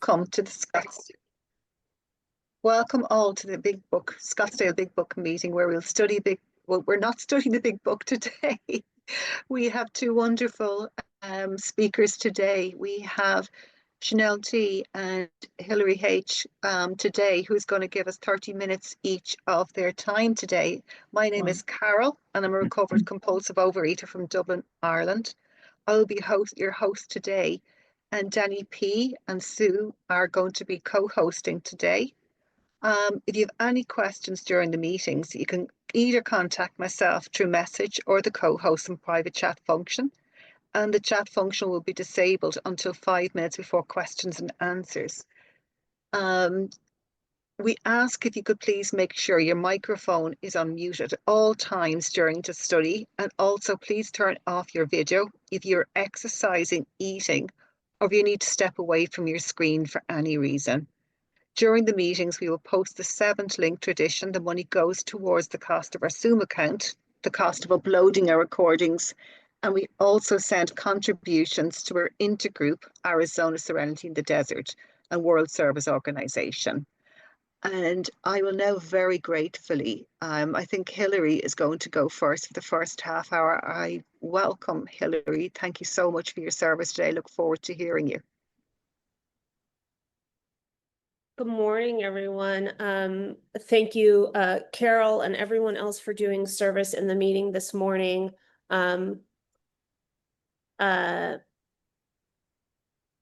Come to the Welcome all to the Big Book, Scottsdale Big Book meeting where we'll study well, we're not studying the Big Book today. We have two wonderful speakers today. We have Chanel T and Hilary H today, who's going to give us 30 minutes each of their time today. My name is Carol, and I'm a recovered compulsive overeater from Dublin, Ireland. I'll be your host today, and Danny P and Sue are going to be co-hosting today. If you have any questions during the meetings, you can either contact myself through message or the co-host in private chat function. And the chat function will be disabled until 5 minutes before questions and answers. We ask if you could please make sure your microphone is on mute at all times during the study, and also please turn off your video if you're exercising, eating, or if you need to step away from your screen for any reason. During the meetings, we will post the 7th link tradition. The money goes towards the cost of our Zoom account, the cost of uploading our recordings, and we also send contributions to our intergroup, Arizona Serenity in the Desert, and World Service Organization. And I will now very gratefully, I think Hilary is going to go first for the first half hour. I welcome Hilary. Thank you so much for your service today. I look forward to hearing you. Good morning, everyone. Thank you, Carol, and everyone else for doing service in the meeting this morning.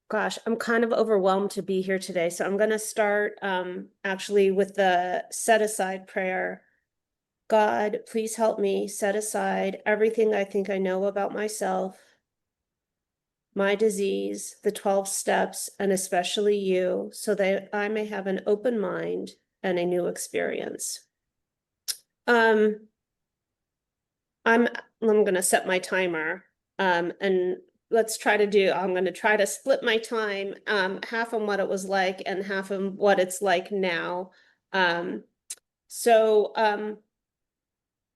Gosh, I'm kind of overwhelmed to be here today, so I'm going to start actually with the set-aside prayer. God, please help me set aside everything I think I know about myself, my disease, the 12 steps, and especially you, so that I may have an open mind and a new experience. I'm going to set my timer, and I'm going to try to split my time, half on what it was like and half on what it's like now. In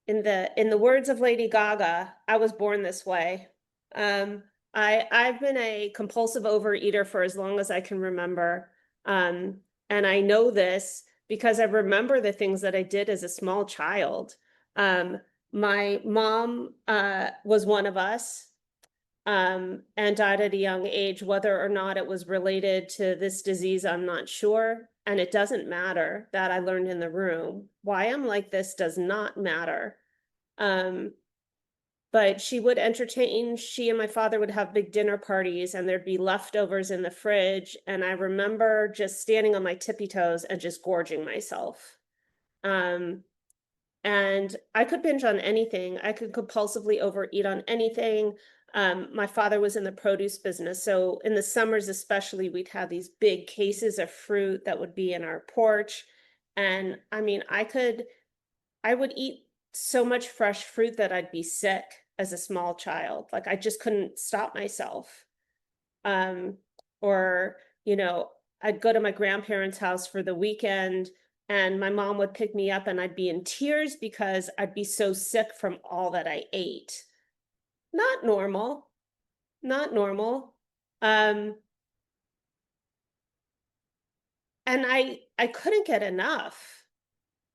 the words of Lady Gaga, I was born this way. I've been a compulsive overeater for as long as I can remember. And I know this because I remember the things that I did as a small child. My mom was one of us and died at a young age. Whether or not it was related to this disease, I'm not sure. And it doesn't matter. That I learned in the room. Why I'm like this does not matter. But she and my father would have big dinner parties, and there'd be leftovers in the fridge. And I remember just standing on my tippy toes and just gorging myself. And I could binge on anything. I could compulsively overeat on anything. My father was in the produce business. So in the summers, especially, we'd have these big cases of fruit that would be in our porch. And I mean, I would eat so much fresh fruit that I'd be sick as a small child. Like I just couldn't stop myself. Or, I'd go to my grandparents' house for the weekend and my mom would pick me up and I'd be in tears because I'd be so sick from all that I ate. Not normal. And I couldn't get enough.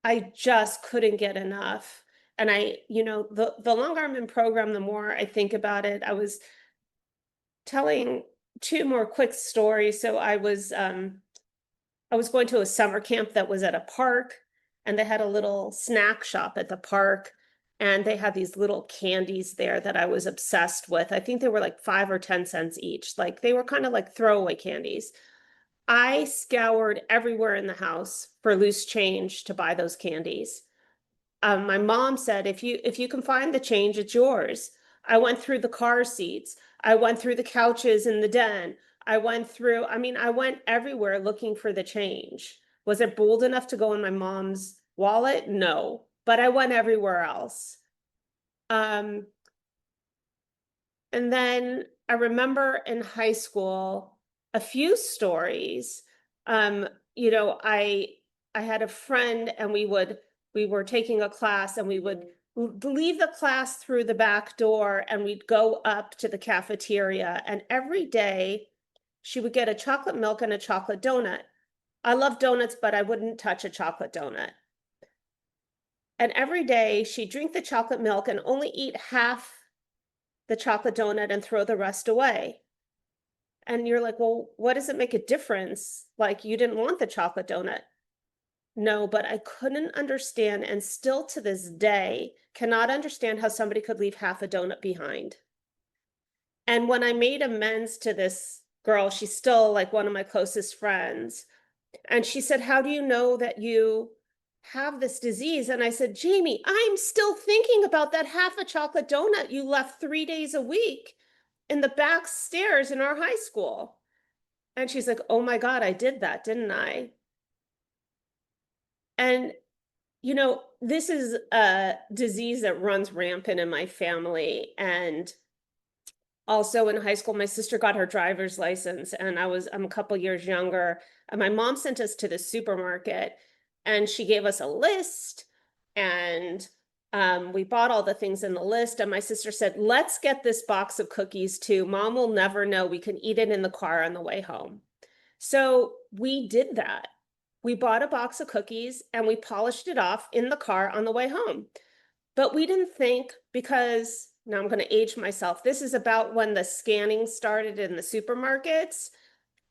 I just couldn't get enough. And the longer I'm in program, the more I think about it. I was telling two more quick stories. So I was going to a summer camp that was at a park, and they had a little snack shop at the park, and they had these little candies there that I was obsessed with. I think they were like 5 or 10 cents each. Like they were kind of like throwaway candies. I scoured everywhere in the house for loose change to buy those candies. My mom said, if you can find the change, it's yours. I went through the car seats. I went through the couches in the den. I went everywhere looking for the change. Was it bold enough to go in my mom's wallet? No, but I went everywhere else. And then I remember in high school, a few stories. I had a friend and we were taking a class and we would leave the class through the back door and we'd go up to the cafeteria, and every day she would get a chocolate milk and a chocolate donut. I love donuts, but I wouldn't touch a chocolate donut. And every day she'd drink the chocolate milk and only eat half the chocolate donut and throw the rest away. And you're like, well, what does it make a difference? Like, you didn't want the chocolate donut. No, but I couldn't understand, and still to this day cannot understand how somebody could leave half a donut behind. And when I made amends to this girl, she's still like one of my closest friends. And she said, how do you know that you have this disease? And I said, Jamie, I'm still thinking about that half a chocolate donut you left 3 days a week in the back stairs in our high school. And she's like, oh my God, I did that, didn't I? And, this is a disease that runs rampant in my family. And also in high school, my sister got her driver's license, and I'm a couple years younger. And my mom sent us to the supermarket, and she gave us a list, and we bought all the things in the list. And my sister said, let's get this box of cookies too. Mom will never know. We can eat it in the car on the way home. So we did that. We bought a box of cookies and we polished it off in the car on the way home. But we didn't think, because now I'm going to age myself. This is about when the scanning started in the supermarkets.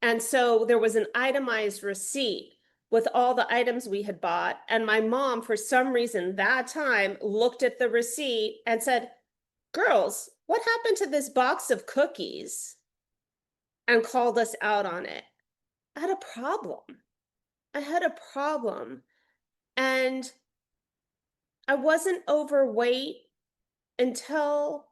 And so there was an itemized receipt with all the items we had bought. And my mom, for some reason, that time looked at the receipt and said, girls, what happened to this box of cookies? And called us out on it. I had a problem. I had a problem. And I wasn't overweight until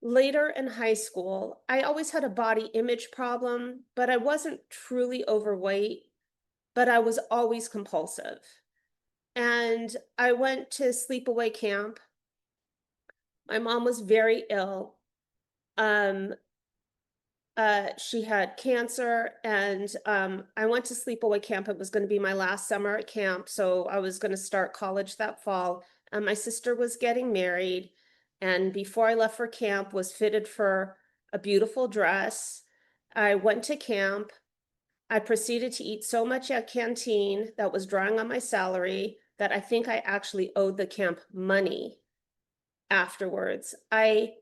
later in high school. I always had a body image problem, but I wasn't truly overweight, but I was always compulsive. And I went to sleepaway camp. My mom was very ill. Um, she had cancer, and I went to sleepaway camp. It was going to be my last summer at camp, so I was going to start college that fall. And my sister was getting married, and before I left for camp, was fitted for a beautiful dress. I went to camp. I proceeded to eat so much at canteen that was drawing on my salary that I think I actually owed the camp money afterwards. I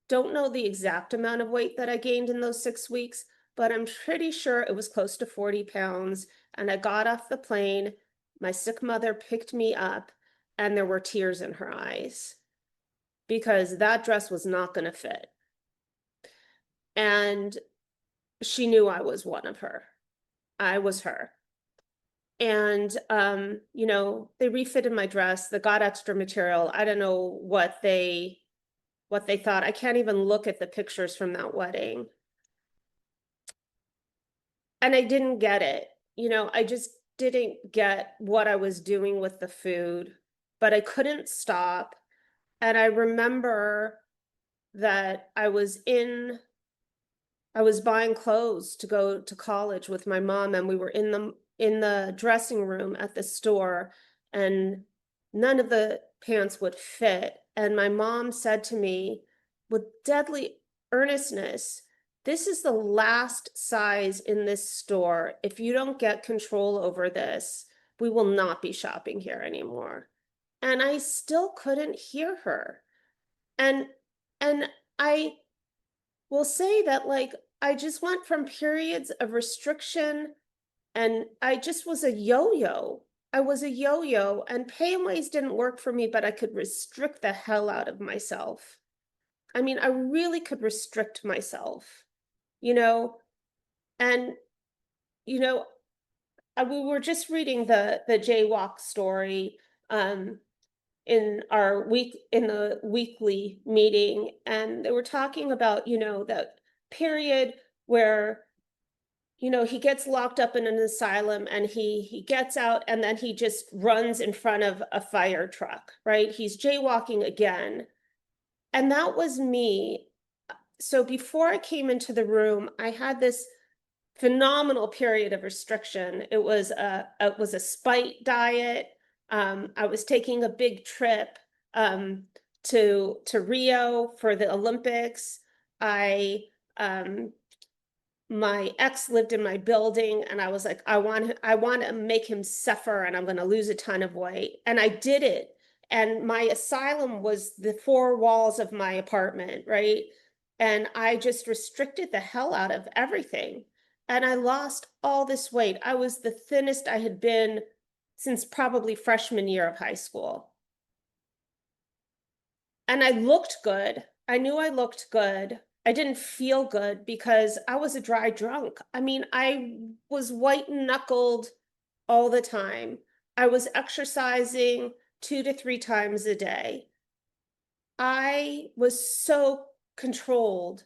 don't know the exact amount of weight that I gained in those 6 weeks, but I'm pretty sure it was close to 40 pounds. And I got off the plane. My sick mother picked me up, and there were tears in her eyes because that dress was not going to fit. And she knew I was one of her. I was her. And they refitted my dress. They got extra material. I don't know what they thought. I can't even look at the pictures from that wedding. And I didn't get it. I just didn't get what I was doing with the food, but I couldn't stop. And I remember that I was buying clothes to go to college with my mom, and we were in the dressing room at the store, and none of the pants would fit. And my mom said to me with deadly earnestness, this is the last size in this store. If you don't get control over this, we will not be shopping here anymore. And I still couldn't hear her. And and I will say that, like, I just went from periods of restriction, and I just was a yo-yo. I was a yo-yo, and pay-and-ways didn't work for me, but I could restrict the hell out of myself. I mean, I really could restrict myself, you know, and, you know, we were just reading the jaywalk story, um, in the weekly meeting, and they were talking about, that period where, he gets locked up in an asylum, and he gets out, and then he just runs in front of a fire truck, right? He's jaywalking again. And that was me. So before I came into the room, I had this phenomenal period of restriction. It was a spite diet. I was taking a big trip to Rio for the Olympics. I my ex lived in my building, and I was like, I want to make him suffer, and I'm going to lose a ton of weight. And I did it. And my asylum was the four walls of my apartment, right? And I just restricted the hell out of everything. And I lost all this weight. I was the thinnest I had been since probably freshman year of high school. And I looked good. I knew I looked good. I didn't feel good because I was a dry drunk. I mean, I was white knuckled all the time. I was exercising 2 to 3 times a day. I was so controlled.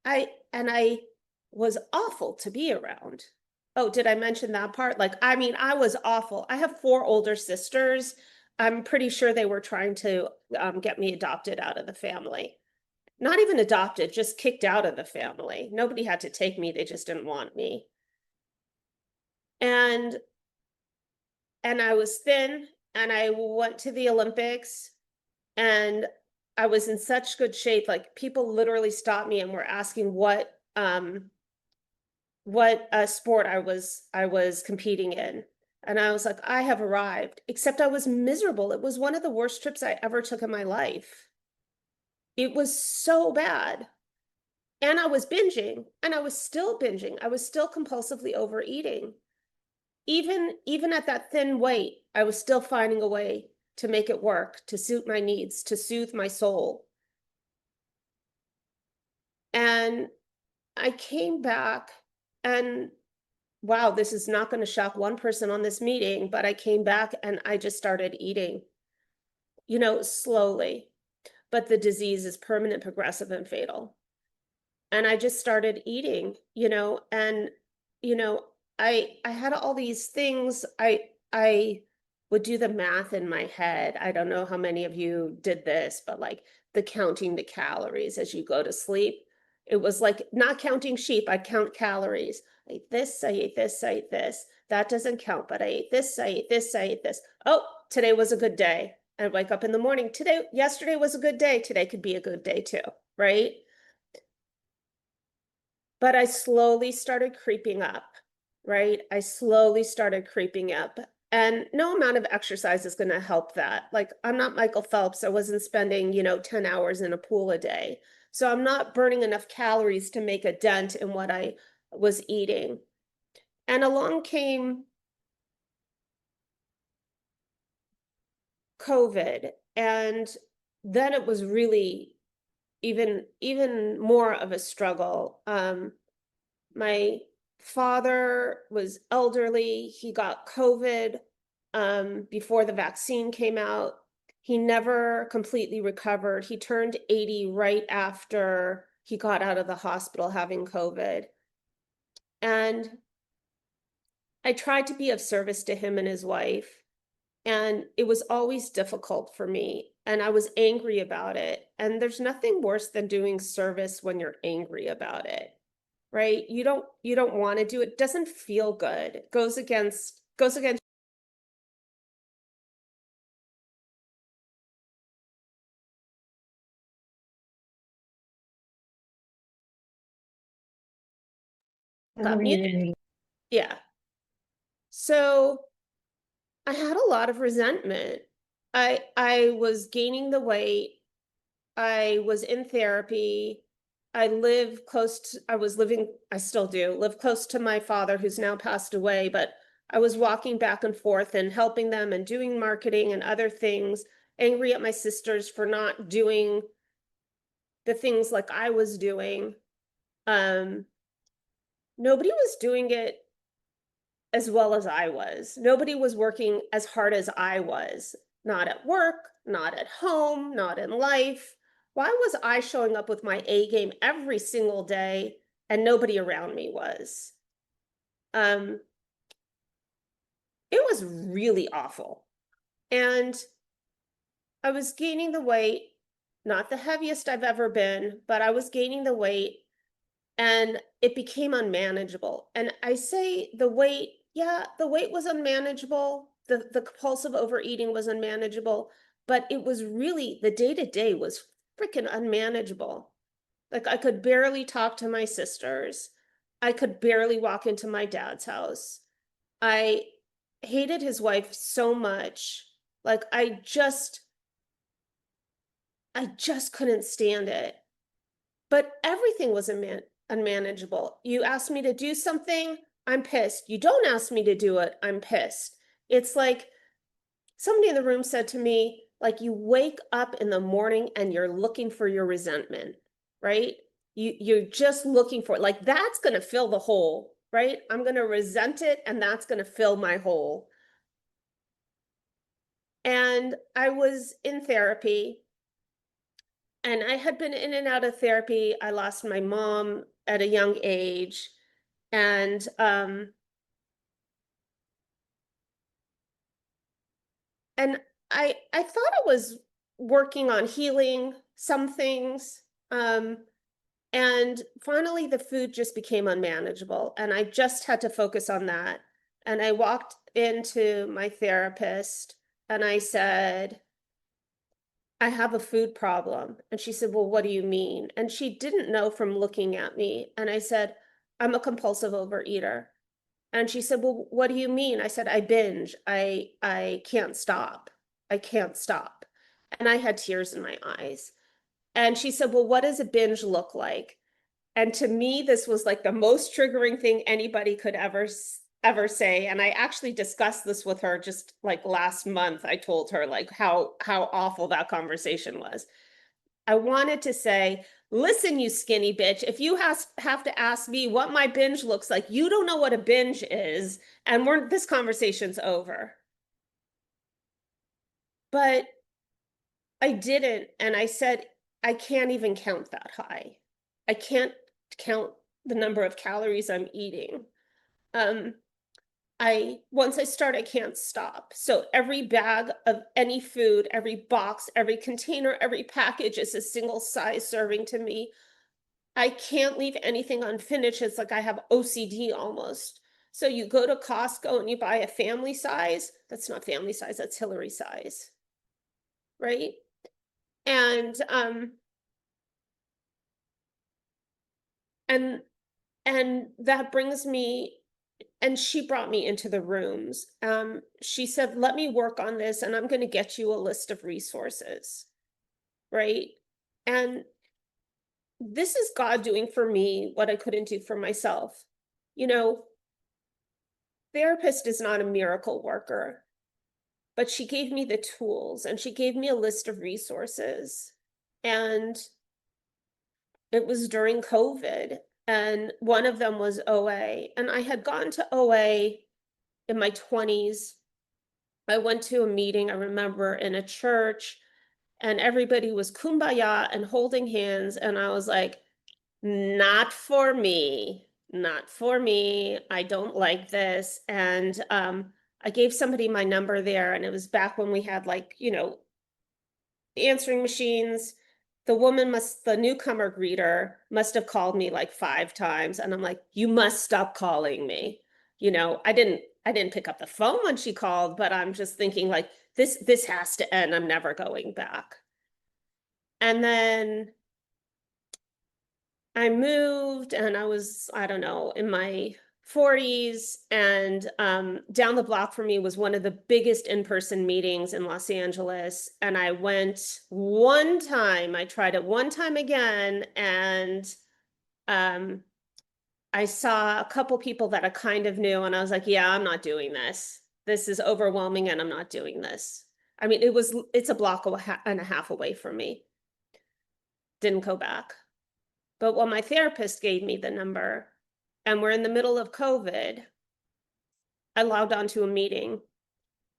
I was awful to be around. Oh, did I mention that part? Like, I mean, I was awful. I have four older sisters. I'm pretty sure they were trying to get me adopted out of the family. Not even adopted, just kicked out of the family. Nobody had to take me, they just didn't want me. And I was thin, and I went to the Olympics, and I was in such good shape. Like, people literally stopped me and were asking what sport I was competing in. And I was like, I have arrived, except I was miserable. It was one of the worst trips I ever took in my life. It was so bad. And I was binging, and I was still binging. I was still compulsively overeating. Even at that thin weight, I was still finding a way to make it work, to suit my needs, to soothe my soul. And I came back, and wow, this is not going to shock one person on this meeting, but I came back and I just started eating, slowly. But the disease is permanent, progressive, and fatal. And I just started eating, and you know, I had all these things. I would do the math in my head. I don't know how many of you did this, but like the counting the calories as you go to sleep. It was like not counting sheep, I'd count calories. I ate this, I ate this, I ate this. That doesn't count, but I ate this, I ate this, I ate this. Oh, today was a good day. I wake up in the morning. Yesterday was a good day. Today could be a good day too, right? But I slowly started creeping up, right? I slowly started creeping up. And no amount of exercise is going to help that. Like, I'm not Michael Phelps. I wasn't spending, 10 hours in a pool a day. So I'm not burning enough calories to make a dent in what I was eating. And along came COVID. And then it was really even more of a struggle. My father was elderly. He got COVID before the vaccine came out. He never completely recovered. He turned 80 right after he got out of the hospital having COVID. And I tried to be of service to him and his wife. And it was always difficult for me. And I was angry about it. And there's nothing worse than doing service when you're angry about it, right? You don't want to do it. It doesn't feel good. It goes against got muted. Yeah. So I had a lot of resentment. I was gaining the weight. I was in therapy. I still do, live close to my father who's now passed away, but I was walking back and forth and helping them and doing marketing and other things, angry at my sisters for not doing the things like I was doing. Um, Nobody was doing it as well as I was. Nobody was working as hard as I was, not at work, not at home, not in life. Why was I showing up with my A game every single day and nobody around me was? Um, it was really awful. And I was gaining the weight, not the heaviest I've ever been, but I was gaining the weight and it became unmanageable. And I say the weight, yeah, the weight was unmanageable. The compulsive overeating was unmanageable, but it was really the day-to-day was freaking unmanageable. Like, I could barely talk to my sisters. I could barely walk into my dad's house. I hated his wife so much. Like I just couldn't stand it. But everything was unmanageable. You ask me to do something, I'm pissed. You don't ask me to do it, I'm pissed. It's like somebody in the room said to me, like, you wake up in the morning and you're looking for your resentment, right? You're just looking for it. Like that's going to fill the hole, right? I'm going to resent it and that's going to fill my hole. And I was in therapy and I had been in and out of therapy. I lost my mom at a young age. And and I thought it was working on healing some things. And finally the food just became unmanageable and I just had to focus on that. And I walked into my therapist and I said, I have a food problem. And she said, well, what do you mean? And she didn't know from looking at me. And I said, I'm a compulsive overeater. And she said, well, what do you mean? I said, I binge. I can't stop. I can't stop. And I had tears in my eyes. And she said, well, what does a binge look like? And to me, this was like the most triggering thing anybody could ever say. And I actually discussed this with her just like last month. I told her like how awful that conversation was. I wanted to say, listen, you skinny bitch, if you have to ask me what my binge looks like, you don't know what a binge is, and this conversation's over. But I didn't, and I said, I can't even count that high. I can't count the number of calories I'm eating. Um, I once I start, I can't stop. So every bag of any food, every box, every container, every package is a single size serving to me. I can't leave anything unfinished. It's like I have OCD almost. So you go to Costco and you buy a family size. That's not family size, that's Hilary size, right? And and and that brings me, and she brought me into the rooms. She said, let me work on this and I'm going to get you a list of resources, right? And this is God doing for me what I couldn't do for myself. You know, therapist is not a miracle worker, but she gave me the tools and she gave me a list of resources. And it was during COVID, and one of them was OA. And I had gone to OA in my 20s. I went to a meeting, I remember, in a church, and everybody was kumbaya and holding hands. And I was like, not for me, not for me. I don't like this. And I gave somebody my number there, and it was back when we had like, answering machines. The newcomer greeter must have called me like 5 times. And I'm like, you must stop calling me. I didn't pick up the phone when she called, but I'm just thinking like, this has to end. I'm never going back. And then I moved and I was, I don't know, in my 40s. And down the block from me was one of the biggest in-person meetings in Los Angeles. And I went one time, I tried it one time again. And um, I saw a couple people that I kind of knew. And I was like, yeah, I'm not doing this. This is overwhelming and I'm not doing this. I mean, it's a block and a half away from me. Didn't go back. But when my therapist gave me the number and we're in the middle of COVID, I logged onto a meeting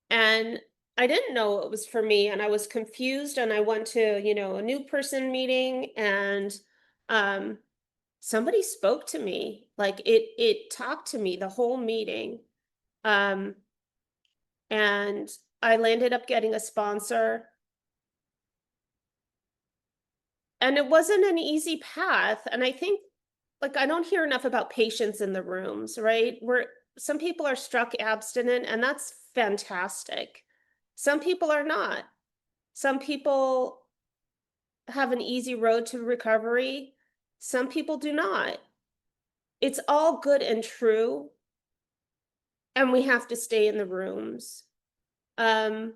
and I didn't know it was for me and I was confused and I went to, a new person meeting and um somebody spoke to me. Like it talked to me the whole meeting. Um and I landed up getting a sponsor, and it wasn't an easy path. And I think, like, I don't hear enough about patience in the rooms, right? Where some people are struck abstinent, and that's fantastic. Some people are not. Some people have an easy road to recovery. Some people do not. it's all good and true, and we have to stay in the rooms. Um,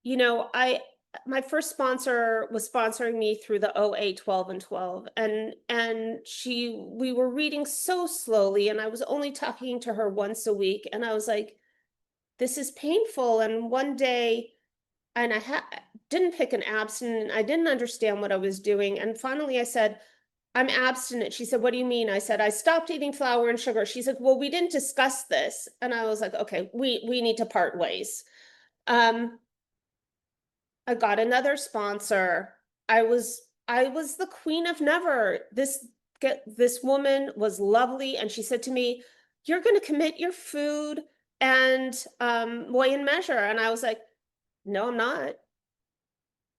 I my first sponsor was sponsoring me through the OA 12 and 12, and she we were reading so slowly, and I was only talking to her once a week, and I was like, this is painful. And one day, and didn't pick an abstinent, I didn't understand what I was doing, and finally I said, I'm abstinent. She said, what do you mean? I said, I stopped eating flour and sugar. She said, well, we didn't discuss this. And I was like, okay, we need to part ways. um I got another sponsor. I was the queen of never. This woman was lovely, and she said to me, "You're going to commit your food and weigh and measure." And I was like, "No, I'm not."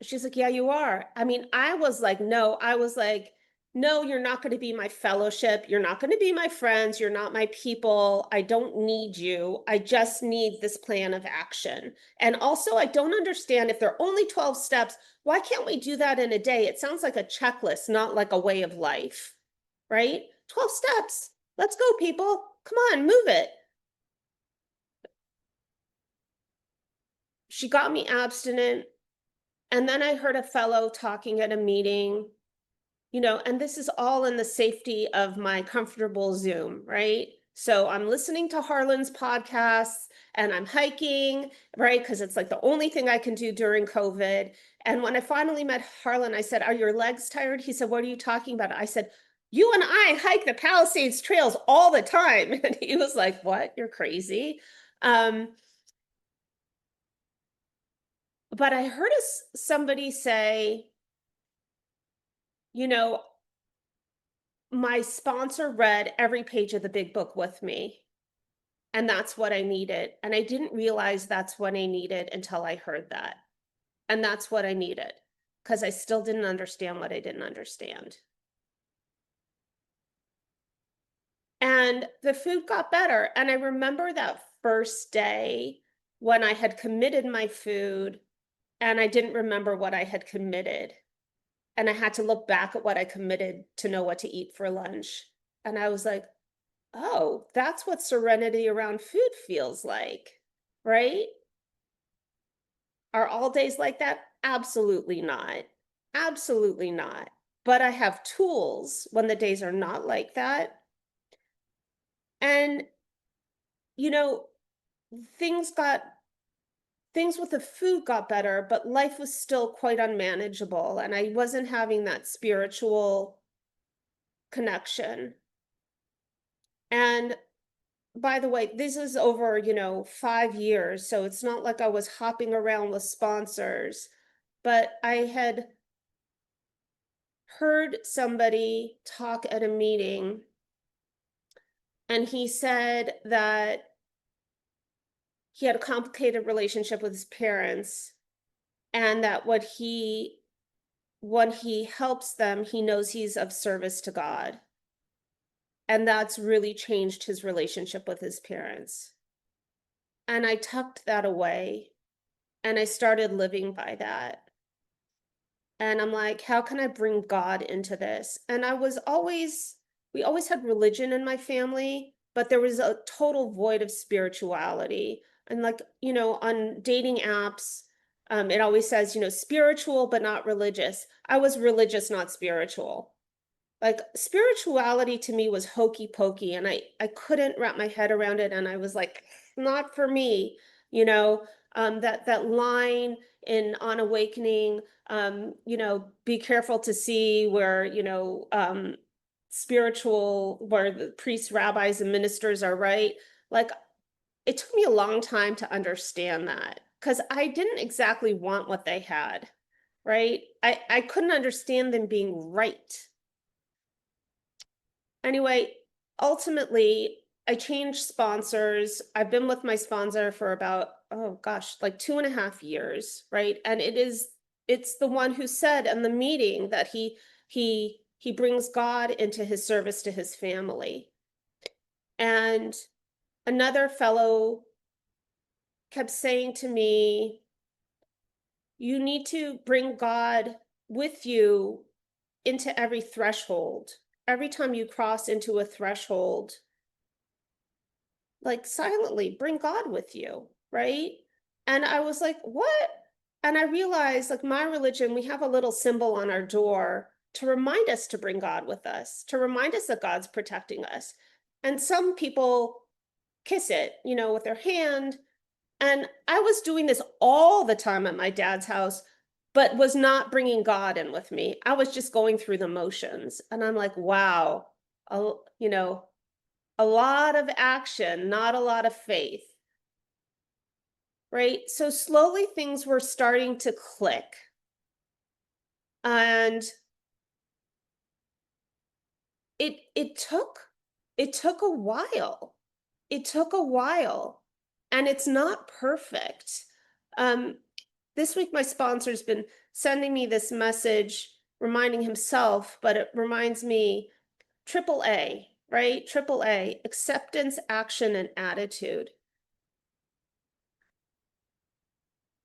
She's like, "Yeah, you are." I mean, I was like, "No." I was like, "No, you're not going to be my fellowship. You're not going to be my friends. You're not my people. I don't need you. I just need this plan of action." And also, I don't understand, if there are only 12 steps, why can't we do that in a day? It sounds like a checklist, not like a way of life, right? 12 steps. Let's go, people. Come on, move it. She got me abstinent. And then I heard a fellow talking at a meeting. And this is all in the safety of my comfortable Zoom, right? So I'm listening to Harlan's podcasts and I'm hiking, right? Because it's like the only thing I can do during COVID. And when I finally met Harlan, I said, are your legs tired? He said, what are you talking about? I said, you and I hike the Palisades trails all the time. And he was like, what? You're crazy. Um, but I heard somebody say, you know, my sponsor read every page of the big book with me, and that's what I needed. And I didn't realize that's what I needed until I heard that. And that's what I needed, because I still didn't understand what I didn't understand. And the food got better. And I remember that first day when I had committed my food and I didn't remember what I had committed. And I had to look back at what I committed to know what to eat for lunch. And I was like, oh, that's what serenity around food feels like, right? Are all days like that? Absolutely not. Absolutely not. But I have tools when the days are not like that. And, you know, things got things with the food got better, but life was still quite unmanageable. And I wasn't having that spiritual connection. And by the way, this is over, 5 years. So it's not like I was hopping around with sponsors, but I had heard somebody talk at a meeting, and he said that he had a complicated relationship with his parents, and that when he helps them, he knows he's of service to God. And that's really changed his relationship with his parents. And I tucked that away and I started living by that. And I'm like, how can I bring God into this? And we always had religion in my family, but there was a total void of spirituality. And like, on dating apps, it always says, spiritual, but not religious. I was religious, not spiritual. Like, spirituality to me was hokey pokey, and I couldn't wrap my head around it. And I was like, not for me, you know, that line in On Awakening, be careful to see where, where the priests, rabbis, and ministers are right. Like, it took me a long time to understand that, because I didn't exactly want what they had, right? I couldn't understand them being right. Anyway, ultimately, I changed sponsors. I've been with my sponsor for about, oh gosh, like 2.5 years, right? And it's the one who said in the meeting that he brings God into his service to his family. And another fellow kept saying to me, you need to bring God with you into every threshold, every time you cross into a threshold, like silently bring God with you, right? And I was like, what? And I realized, like, my religion, we have a little symbol on our door to remind us to bring God with us, to remind us that God's protecting us. And some people kiss it, with their hand. And I was doing this all the time at my dad's house, but was not bringing God in with me. I was just going through the motions. And I'm like, wow, a, you know, a lot of action, not a lot of faith, right? So slowly things were starting to click. And it took a while. It took a while. And it's not perfect. Um, this week my sponsor's been sending me this message reminding himself, but it reminds me triple A, right? Triple A, acceptance, action, and attitude.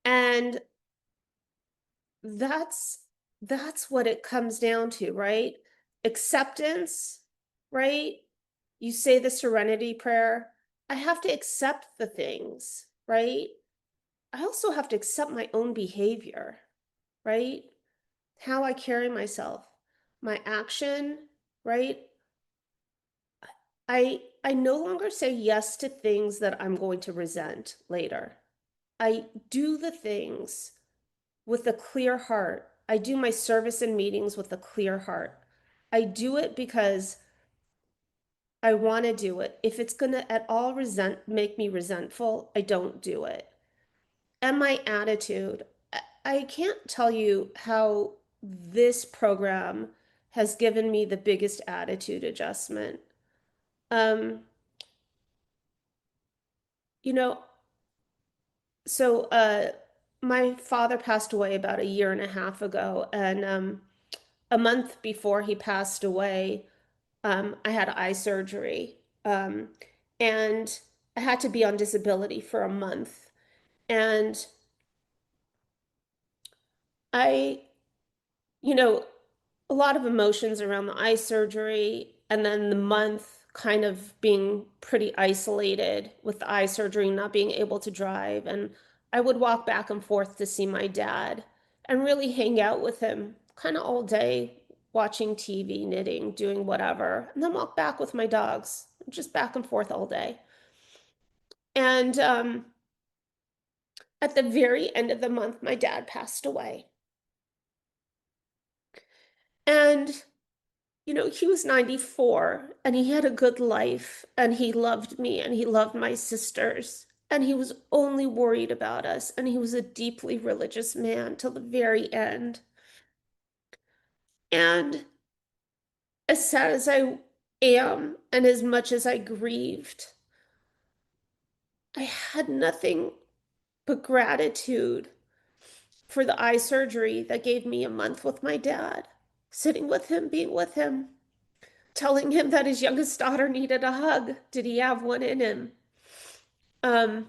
And that's that's what it comes down to, right? Acceptance, right? You say the serenity prayer. I have to accept the things, right? I also have to accept my own behavior, right? How I carry myself, my action, right? I no longer say yes to things that I'm going to resent later. I do the things with a clear heart. I do my service and meetings with a clear heart. I do it because I want to do it. If it's going to at all make me resentful, I don't do it. And my attitude, I can't tell you how this program has given me the biggest attitude adjustment. Um, you know, so my father passed away about a year and a half ago, and a month before he passed away, I had eye surgery, and I had to be on disability for a month. And I, you know, a lot of emotions around the eye surgery, and then the month kind of being pretty isolated with the eye surgery, not being able to drive. And I would walk back and forth to see my dad and really hang out with him kind of all day, watching TV, knitting, doing whatever, and then walk back with my dogs, just back and forth all day. And at the very end of the month, my dad passed away. And he was 94 and he had a good life and he loved me and he loved my sisters and he was only worried about us and he was a deeply religious man till the very end. And as sad as I am and as much as I grieved, I had nothing but gratitude for the eye surgery that gave me a month with my dad, sitting with him, being with him, telling him that his youngest daughter needed a hug. Did he have one in him? Um,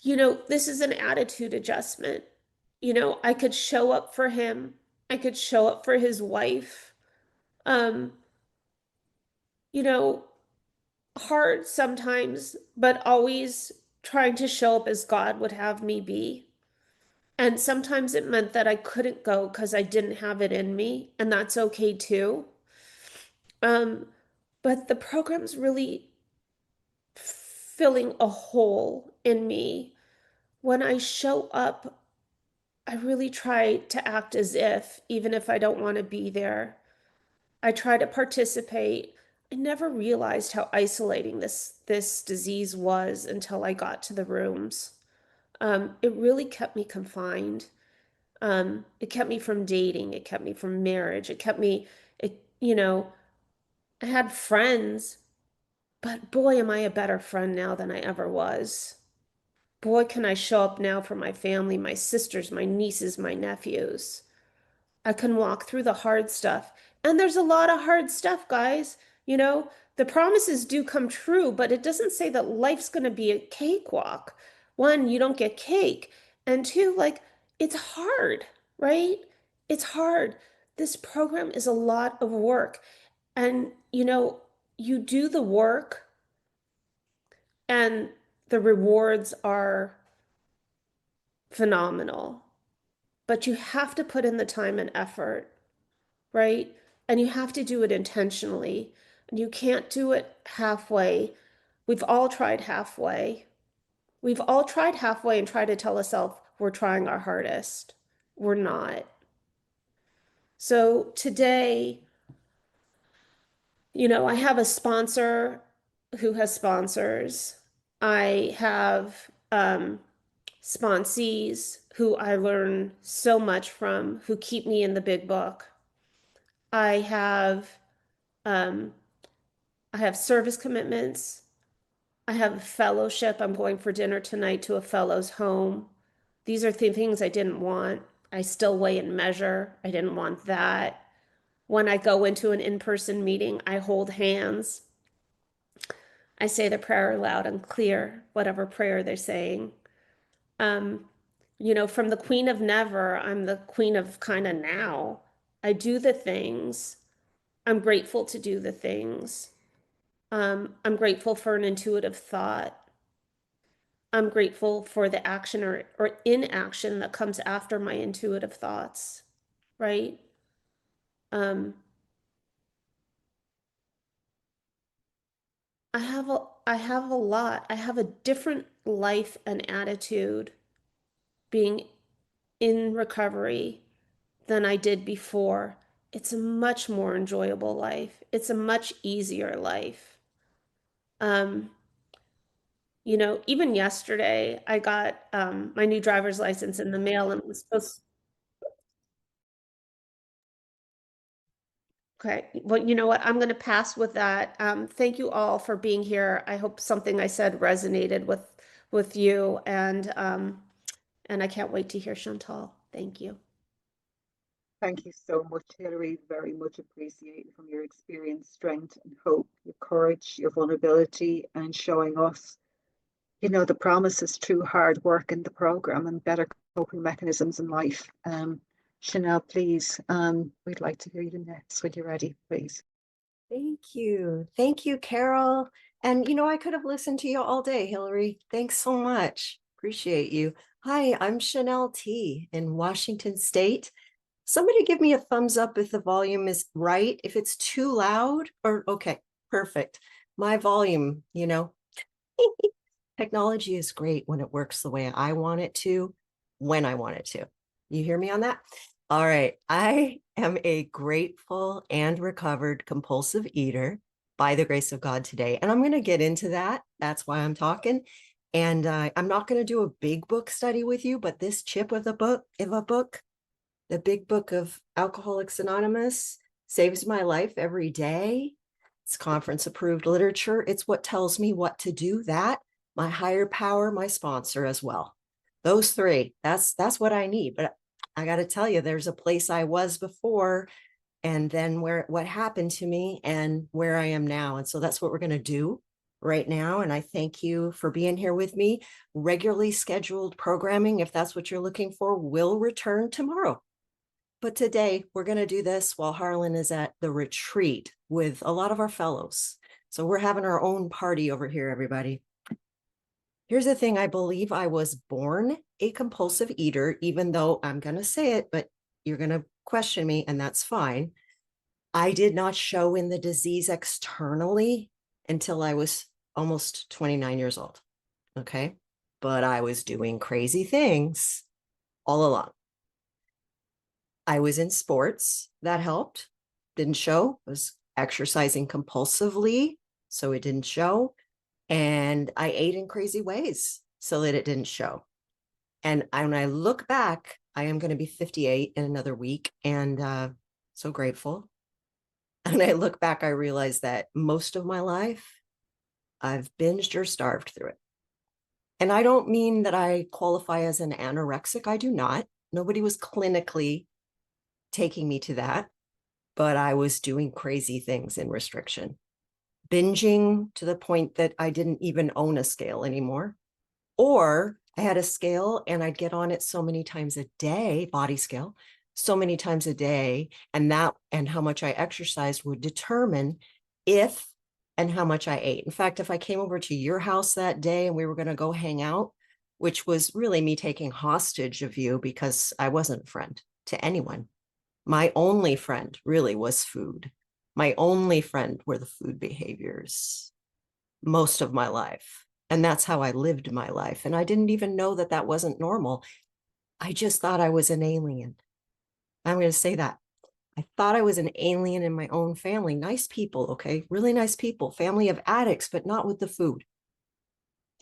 this is an attitude adjustment. I could show up for him. I could show up for his wife. Um, you know, hard sometimes, but always trying to show up as God would have me be. And sometimes it meant that I couldn't go because I didn't have it in me, and that's okay too. Um, but the program's really filling a hole in me. When I show up, I really try to act as if, even if I don't want to be there. I try to participate. I never realized how isolating this disease was until I got to the rooms. It really kept me confined. It kept me from dating. It kept me from marriage. I had friends, but boy, am I a better friend now than I ever was. Boy, can I show up now for my family, my sisters, my nieces, my nephews. I can walk through the hard stuff. And there's a lot of hard stuff, guys. The promises do come true, but it doesn't say that life's going to be a cakewalk. One, you don't get cake. And two, like, it's hard, right? It's hard. this program is a lot of work. And, you do the work and the rewards are phenomenal, but you have to put in the time and effort, right? And you have to do it intentionally. And you can't do it halfway. We've all tried halfway. We've all tried halfway and tried to tell ourselves we're trying our hardest. We're not. So today, I have a sponsor who has sponsors. I have sponsees who I learn so much from, who keep me in the big book. I have um, I have service commitments. I have a fellowship. I'm going for dinner tonight to a fellow's home. These are things I didn't want. I still weigh and measure. I didn't want that. When I go into an in-person meeting, I hold hands. I say the prayer loud and clear, whatever prayer they're saying. Um, from the queen of never, I'm the queen of kind of now. I do the things. I'm grateful to do the things. I'm grateful for an intuitive thought. I'm grateful for the action or inaction that comes after my intuitive thoughts, right? Um, I have a lot. I have a different life and attitude being in recovery than I did before. It's a much more enjoyable life. It's a much easier life. Um, even yesterday, I got my new driver's license in the mail and it was supposed. Okay, well, you know what? I'm going to pass with that. Thank you all for being here. I hope something I said resonated with you, and I can't wait to hear Chantal. Thank you. Thank you so much, Hilary. Very much appreciated from your experience, strength, and hope, your courage, your vulnerability, and showing us, the promises through hard work in the program and better coping mechanisms in life. Chanel, please, we'd like to hear you next when you're ready, please. Thank you. Thank you, Carol. And I could have listened to you all day, Hilary. Thanks so much. Appreciate you. Hi, I'm Chanel T in Washington State. Somebody give me a thumbs up if the volume is right. If it's too loud or okay, perfect. My volume, technology is great when it works the way I want it to, when I want it to. You hear me on that? All right. I am a grateful and recovered compulsive eater by the grace of God today. And I'm going to get into that. That's why I'm talking. And I'm not going to do a big book study with you, but this chip of a book, the big book of Alcoholics Anonymous, saves my life every day. It's conference approved literature. It's what tells me what to do. That, my higher power, my sponsor as well. Those three, that's what I need. But I got to tell you, there's a place I was before and then what happened to me and where I am now. And so that's what we're going to do right now. And I thank you for being here with me. Regularly scheduled programming, if that's what you're looking for, will return tomorrow. But today we're going to do this while Harlan is at the retreat with a lot of our fellows. So we're having our own party over here, everybody. Here's the thing. I believe I was born a compulsive eater, even though I'm going to say it, but you're going to question me, and that's fine. I did not show in the disease externally until I was almost 29 years old. Okay. But I was doing crazy things all along. I was in sports. That helped. Didn't show. I was exercising compulsively, so it didn't show. And I ate in crazy ways so that it didn't show. And when I look back, I am going to be 58 in another week, and so grateful. And I look back, I realize that most of my life, I've binged or starved through it. And I don't mean that I qualify as an anorexic. I do not. Nobody was clinically taking me to that, but I was doing crazy things in restriction, binging to the point that I didn't even own a scale anymore. Or I had a scale and I'd get on it so many times a day, body scale, so many times a day, and how much I exercised would determine if and how much I ate. In fact, if I came over to your house that day and we were going to go hang out, which was really me taking hostage of you because I wasn't a friend to anyone. My only friend really was food. My only friend were the food behaviors most of my life. And that's how I lived my life. And I didn't even know that that wasn't normal. I just thought I was an alien. I'm going to say that. I thought I was an alien in my own family. Nice people, okay? Really nice people. Family of addicts, but not with the food.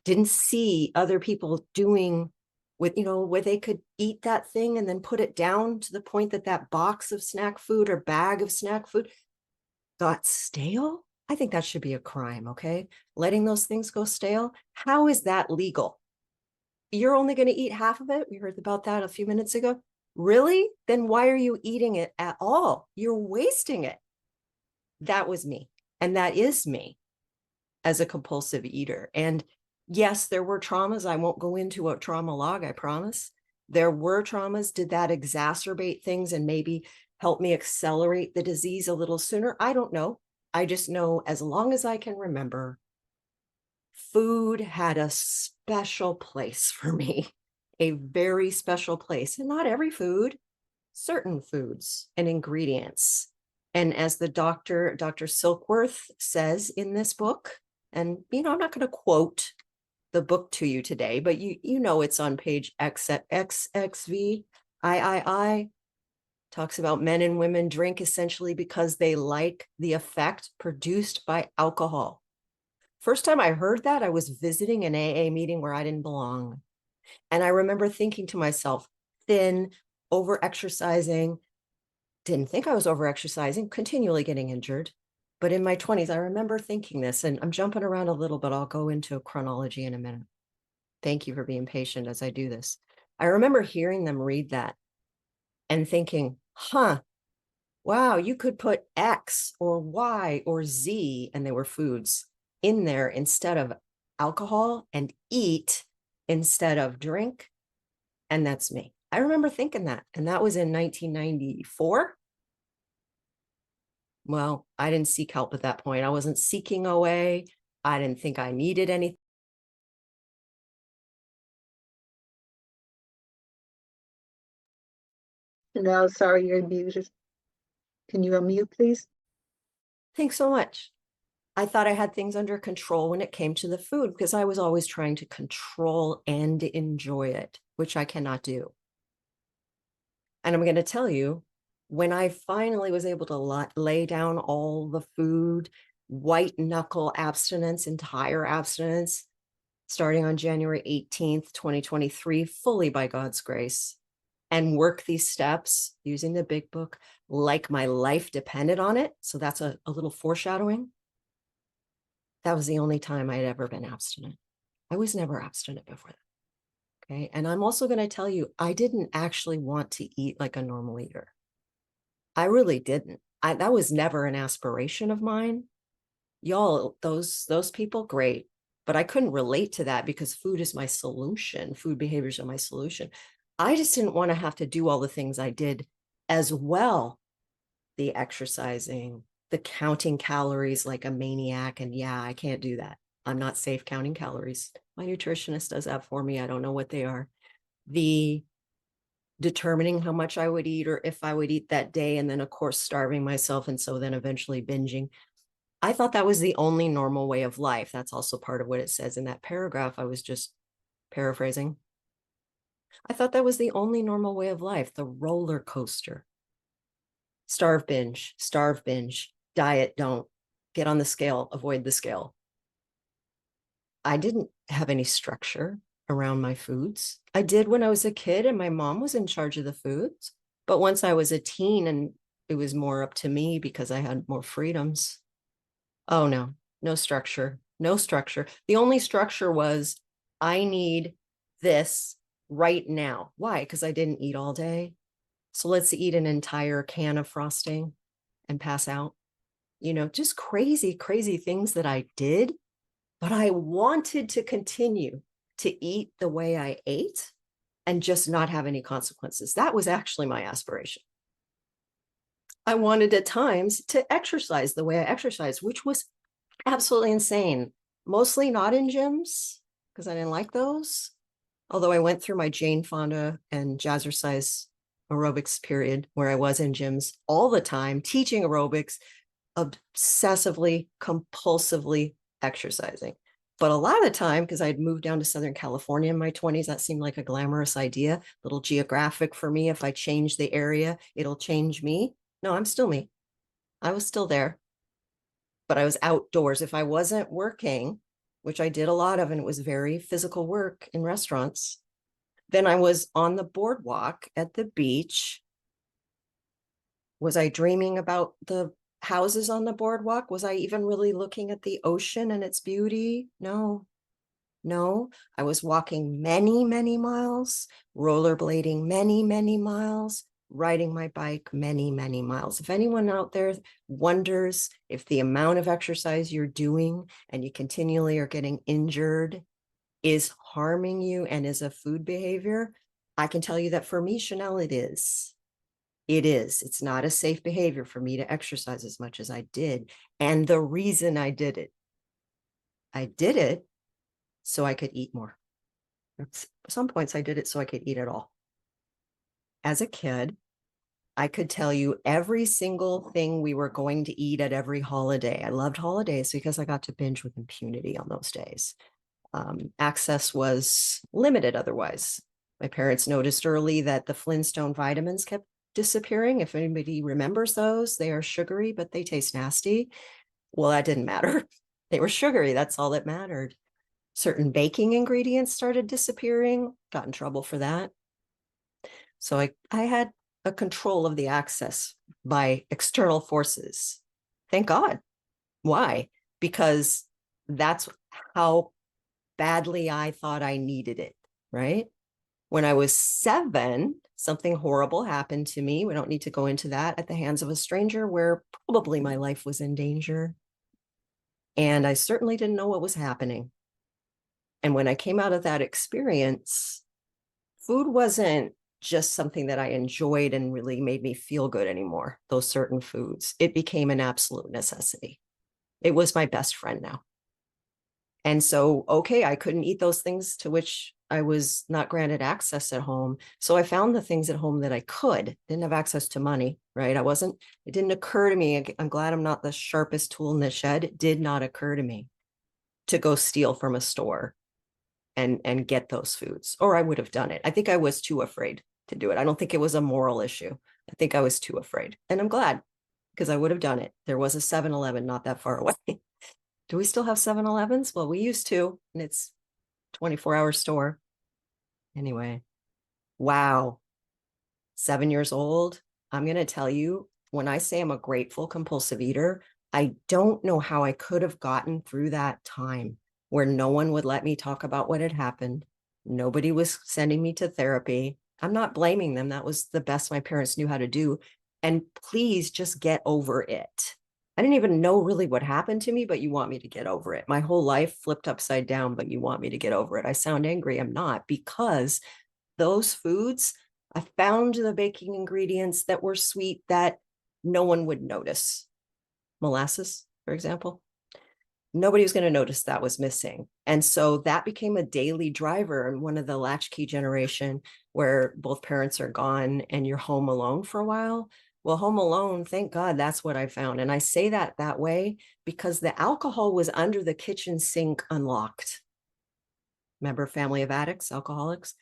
Didn't see other people doing with, where they could eat that thing and then put it down to the point that that box of snack food or bag of snack food got stale. I think that should be a crime, okay? Letting those things go stale. How is that legal? You're only going to eat half of it. We heard about that a few minutes ago. Really? Then why are you eating it at all? You're wasting it. That was me. And that is me as a compulsive eater. And yes, there were traumas. I won't go into a trauma log, I promise. There were traumas. Did that exacerbate things and maybe help me accelerate the disease a little sooner? I don't know. I just know as long as I can remember, food had a special place for me, a very special place. And not every food, certain foods and ingredients. And as the Dr. Silkworth says in this book, and I'm not going to quote the book to you today, but you know it's on page XXV. I talks about men and women drink essentially because they like the effect produced by alcohol. First time I heard that, I was visiting an AA meeting where I didn't belong. And I remember thinking to myself, thin, over-exercising, didn't think I was over-exercising, continually getting injured. But in my 20s, I remember thinking this, and I'm jumping around a little, but I'll go into a chronology in a minute. Thank you for being patient as I do this. I remember hearing them read that and thinking, wow, you could put X or Y or Z, and they were foods, in there instead of alcohol, and eat instead of drink. And that's me. I remember thinking that, and that was in 1994. Well, I didn't seek help at that point. I wasn't seeking OA. I didn't think I needed anything. No, sorry, you're muted. Can you unmute, please? Thanks so much. I thought I had things under control when it came to the food because I was always trying to control and enjoy it, which I cannot do. And I'm going to tell you, when I finally was able to lay down all the food, white knuckle abstinence, entire abstinence, starting on January 18th, 2023, fully by God's grace, and work these steps using the big book like my life depended on it. So that's a little foreshadowing. That was the only time I'd ever been abstinent. I was never abstinent before that. Okay. And I'm also going to tell you, I didn't actually want to eat like a normal eater. I really didn't. That was never an aspiration of mine. Y'all, those people, great. But I couldn't relate to that because food is my solution. Food behaviors are my solution. I just didn't want to have to do all the things I did as well. The exercising, the counting calories like a maniac. And yeah, I can't do that. I'm not safe counting calories. My nutritionist does that for me. I don't know what they are. The determining how much I would eat or if I would eat that day. And then, of course, starving myself. And so then eventually binging. I thought that was the only normal way of life. That's also part of what it says in that paragraph. I was just paraphrasing. I thought that was the only normal way of life, the roller coaster. Starve, binge, diet, don't, get on the scale, avoid the scale. I didn't have any structure around my foods. I did when I was a kid and my mom was in charge of the foods. But once I was a teen and it was more up to me because I had more freedoms. Oh, no, no structure, no structure. The only structure was I need this right now. Why? Because I didn't eat all day. So let's eat an entire can of frosting and pass out. Just crazy, crazy things that I did. But I wanted to continue to eat the way I ate and just not have any consequences. That was actually my aspiration. I wanted at times to exercise the way I exercise, which was absolutely insane. Mostly not in gyms because I didn't like those. Although I went through my Jane Fonda and jazzercise aerobics period where I was in gyms all the time, teaching aerobics, obsessively, compulsively exercising. But a lot of the time, because I'd moved down to Southern California in my 20s, that seemed like a glamorous idea, a little geographic for me. If I change the area, it'll change me. No, I'm still me. I was still there, but I was outdoors. If I wasn't working, which I did a lot of, and it was very physical work in restaurants, then I was on the boardwalk at the beach. Was I dreaming about the houses on the boardwalk? Was I even really looking at the ocean and its beauty? No, no. I was walking many, many miles, rollerblading many, many miles, riding my bike many, many miles. If anyone out there wonders if the amount of exercise you're doing and you continually are getting injured is harming you and is a food behavior, I can tell you that for me, Chanel, it is. It is. It's not a safe behavior for me to exercise as much as I did. And the reason I did it so I could eat more. At some points, I did it so I could eat it all. As a kid, I could tell you every single thing we were going to eat at every holiday. I loved holidays because I got to binge with impunity on those days. Access was limited otherwise. My parents noticed early that the Flintstone vitamins kept disappearing. If anybody remembers those, they are sugary, but they taste nasty. Well, that didn't matter. They were sugary. That's all that mattered. Certain baking ingredients started disappearing. Got in trouble for that. So I had a control of the access by external forces. Thank God. Why? Because that's how badly I thought I needed it, right? When I was 7, something horrible happened to me. We don't need to go into that, at the hands of a stranger where probably my life was in danger. And I certainly didn't know what was happening. And when I came out of that experience, food wasn't just something that I enjoyed and really made me feel good anymore, those certain foods. It became an absolute necessity. It was my best friend now. And so, okay, I couldn't eat those things to which I was not granted access at home. So I found the things at home that I could. Didn't have access to money, right? It didn't occur to me. I'm glad I'm not the sharpest tool in the shed. It did not occur to me to go steal from a store and get those foods, or I would have done it. I think I was too afraid to do it. I don't think it was a moral issue. I think I was too afraid, and I'm glad, because I would have done it. There was a 7-Eleven not that far away. Do we still have 7-Elevens? Well, we used to, and it's 24-hour store. Anyway, wow. 7 years old. I'm going to tell you, when I say I'm a grateful compulsive eater, I don't know how I could have gotten through that time where no one would let me talk about what had happened. Nobody was sending me to therapy. I'm not blaming them. That was the best my parents knew how to do. And please just get over it. I didn't even know really what happened to me, but you want me to get over it. My whole life flipped upside down, but you want me to get over it. I sound angry. I'm not, because those foods, I found the baking ingredients that were sweet that no one would notice. Molasses, for example. Nobody was going to notice that was missing. And so that became a daily driver in one of the latchkey generation where both parents are gone and you're home alone for a while. Well, home alone, thank God, that's what I found. And I say that way because the alcohol was under the kitchen sink unlocked. Remember Family of Addicts, Alcoholics?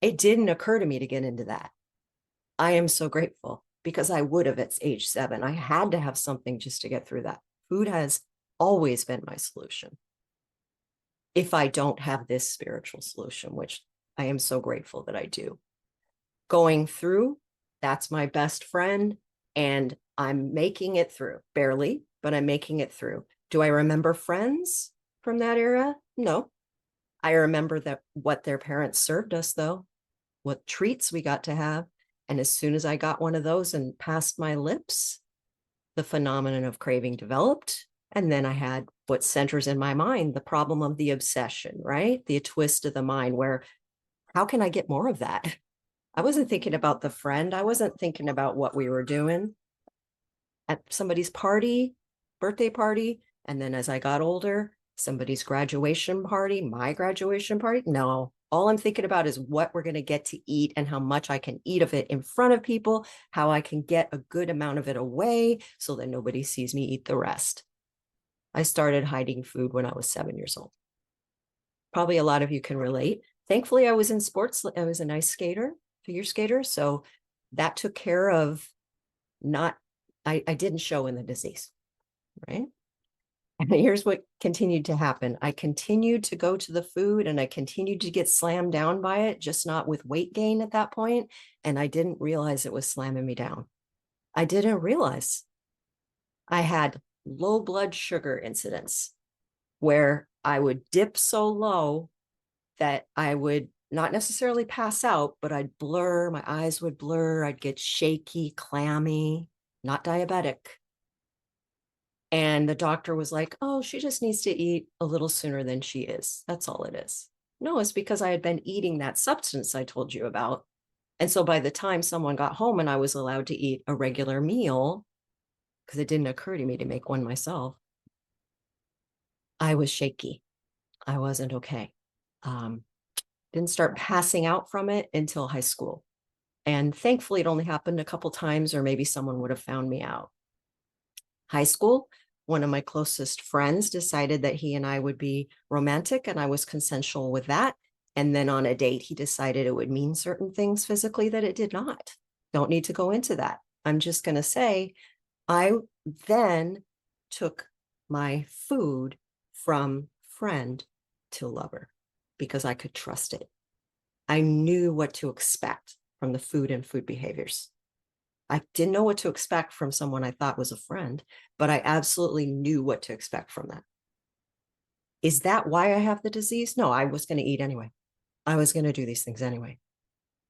It didn't occur to me to get into that. I am so grateful, because I would have at age 7. I had to have something just to get through that. Food has always been my solution. If I don't have this spiritual solution, which I am so grateful that I do. Going through, that's my best friend, and I'm making it through. Barely, but I'm making it through. Do I remember friends from that era? No. I remember what their parents served us, though, what treats we got to have. And as soon as I got one of those and passed my lips, the phenomenon of craving developed. And then I had what centers in my mind, the problem of the obsession, right? The twist of the mind where how can I get more of that? I wasn't thinking about the friend. I wasn't thinking about what we were doing at somebody's party, birthday party. And then as I got older, somebody's graduation party, my graduation party. No, all I'm thinking about is what we're going to get to eat and how much I can eat of it in front of people, how I can get a good amount of it away so that nobody sees me eat the rest. I started hiding food when I was 7 years old. Probably a lot of you can relate. Thankfully, I was in sports. I was an ice skater, figure skater. So that took care of not, I didn't show in the disease, right? And here's what continued to happen. I continued to go to the food and I continued to get slammed down by it, just not with weight gain at that point. And I didn't realize it was slamming me down. I didn't realize I had low blood sugar incidents where I would dip so low that I would not necessarily pass out, but I'd blur, my eyes would blur, I'd get shaky, clammy, not diabetic. And the doctor was like, oh, she just needs to eat a little sooner than she is. That's all it is. No, it's because I had been eating that substance I told you about. And so by the time someone got home and I was allowed to eat a regular meal, because it didn't occur to me to make one myself, I was shaky. I wasn't okay. Didn't start passing out from it until high school. And thankfully, it only happened a couple times, or maybe someone would have found me out. High school, one of my closest friends decided that he and I would be romantic, and I was consensual with that. And then on a date, he decided it would mean certain things physically that it did not. Don't need to go into that. I'm just going to say, I then took my food from friend to lover because I could trust it. I knew what to expect from the food and food behaviors. I didn't know what to expect from someone I thought was a friend, but I absolutely knew what to expect from that. Is that why I have the disease? No, I was going to eat anyway. I was going to do these things anyway.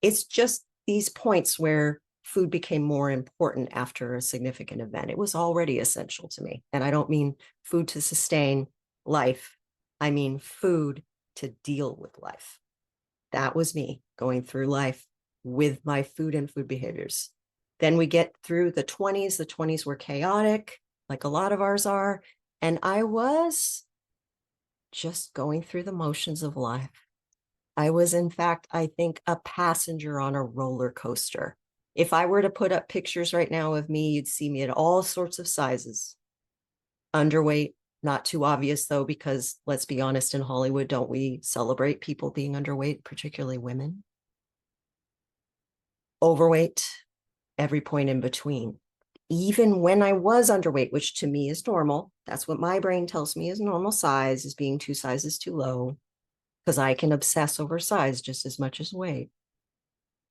It's just these points where food became more important after a significant event. It was already essential to me. And I don't mean food to sustain life. I mean food to deal with life. That was me going through life with my food and food behaviors. Then we get through the 20s. The 20s were chaotic, like a lot of ours are. And I was just going through the motions of life. I was, in fact, I think, a passenger on a roller coaster. If I were to put up pictures right now of me, you'd see me at all sorts of sizes. Underweight, not too obvious though, because let's be honest, in Hollywood, don't we celebrate people being underweight, particularly women? Overweight, every point in between. Even when I was underweight, which to me is normal, that's what my brain tells me is normal size, is being 2 sizes too low, because I can obsess over size just as much as weight.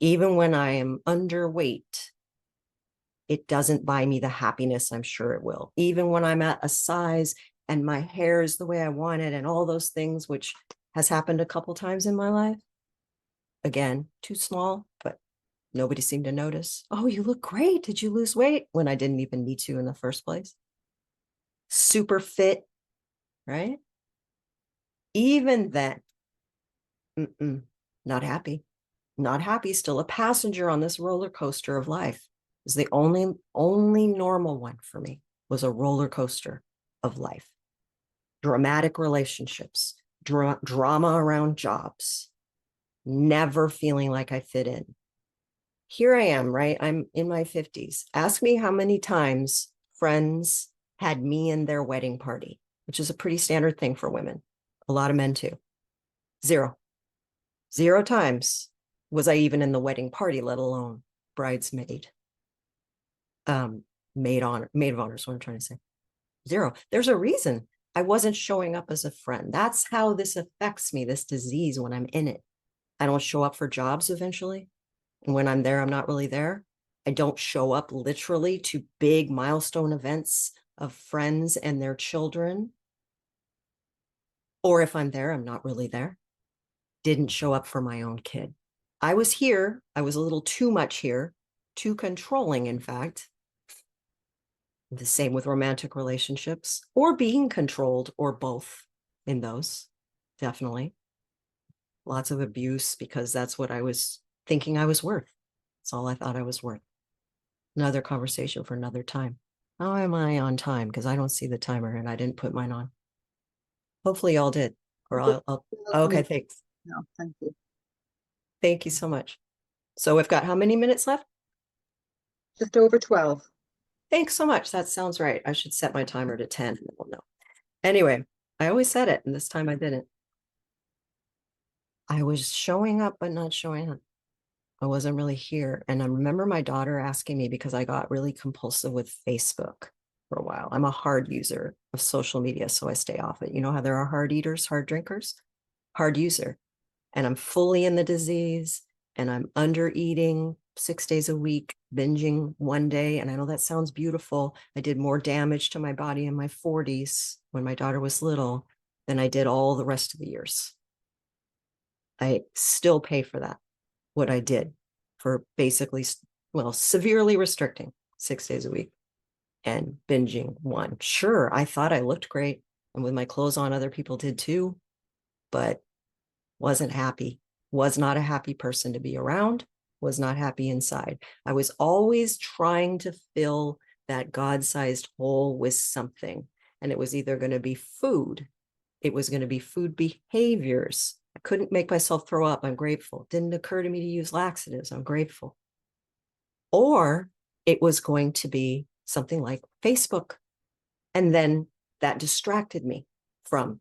Even when I am underweight, it doesn't buy me the happiness I'm sure it will. Even when I'm at a size and my hair is the way I want it and all those things, which has happened a couple times in my life. Again, too small, but nobody seemed to notice. Oh, you look great. Did you lose weight? When I didn't even need to in the first place. Super fit, right? Even then, not happy. Not happy. Still a passenger on this roller coaster of life. Is the only normal one for me was a roller coaster of life. Dramatic relationships, drama around jobs, never feeling like I fit in. Here I am, right? I'm in my 50s. Ask me how many times friends had me in their wedding party, which is a pretty standard thing for women. A lot of men too. 0. 0 times was I even in the wedding party, let alone bridesmaid. Maid of honor is what I'm trying to say. 0. There's a reason I wasn't showing up as a friend. That's how this affects me, this disease, when I'm in it. I don't show up for jobs eventually. And when I'm there, I'm not really there. I don't show up literally to big milestone events of friends and their children. Or if I'm there, I'm not really there. Didn't show up for my own kid. I was here. I was a little too much here, too controlling, in fact. The same with romantic relationships or being controlled, or both in those, definitely. lots of abuse, because that's what I was thinking I was worth. That's all I thought I was worth. Another conversation for another time. How am I on time? Because I don't see the timer and I didn't put mine on. Hopefully y'all did. Or I'll okay, thanks. No, thank you. Thank you so much. So we've got how many minutes left? Just over 12. Thanks so much. That sounds right. I should set my timer to 10 and then we'll know. Anyway, I always said it, and this time I didn't. I was showing up, but not showing up. I wasn't really here. And I remember my daughter asking me, because I got really compulsive with Facebook for a while. I'm a hard user of social media, so I stay off it. You know how there are hard eaters, hard drinkers? Hard user. And I'm fully in the disease, and I'm under eating 6 days a week, binging one day. And I know that sounds beautiful. I did more damage to my body in my 40s when my daughter was little than I did all the rest of the years. I still pay for that, what I did for basically, well, severely restricting 6 days a week and binging one. Sure, I thought I looked great, and with my clothes on, other people did too, but wasn't happy, was not a happy person to be around, was not happy inside. I was always trying to fill that God-sized hole with something, and it was either going to be food, it was going to be food behaviors. I couldn't make myself throw up. I'm grateful. Didn't occur to me to use laxatives. I'm grateful. Or it was going to be something like Facebook. And then that distracted me from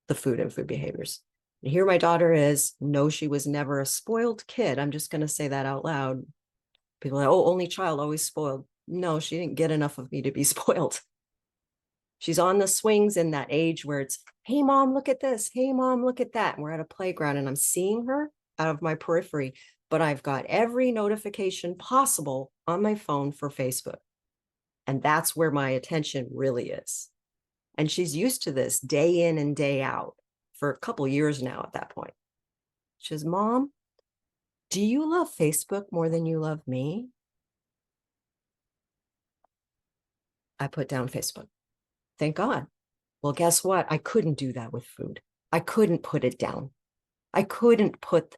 the food and food behaviors. And here my daughter is. No, she was never a spoiled kid. I'm just going to say that out loud. People are like, oh, only child, always spoiled. No, she didn't get enough of me to be spoiled. She's on the swings in that age where it's, hey, mom, look at this. Hey, mom, look at that. And we're at a playground and I'm seeing her out of my periphery, but I've got every notification possible on my phone for Facebook. And that's where my attention really is. And she's used to this day in and day out for a couple years now at that point. She says, Mom, do you love Facebook more than you love me? I put down Facebook. Thank God. Well, guess what? I couldn't do that with food. I couldn't put it down. I couldn't put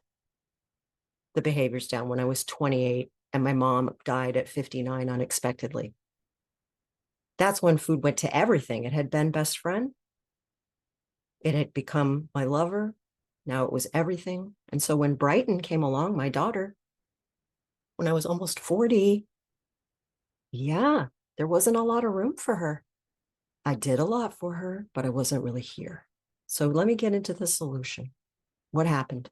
the behaviors down when I was 28 and my mom died at 59 unexpectedly. That's when food went to everything. It had been best friend. It had become my lover. Now it was everything. And so when Brighton came along, my daughter, when I was almost 40, yeah, there wasn't a lot of room for her. I did a lot for her, but I wasn't really here. So let me get into the solution. What happened?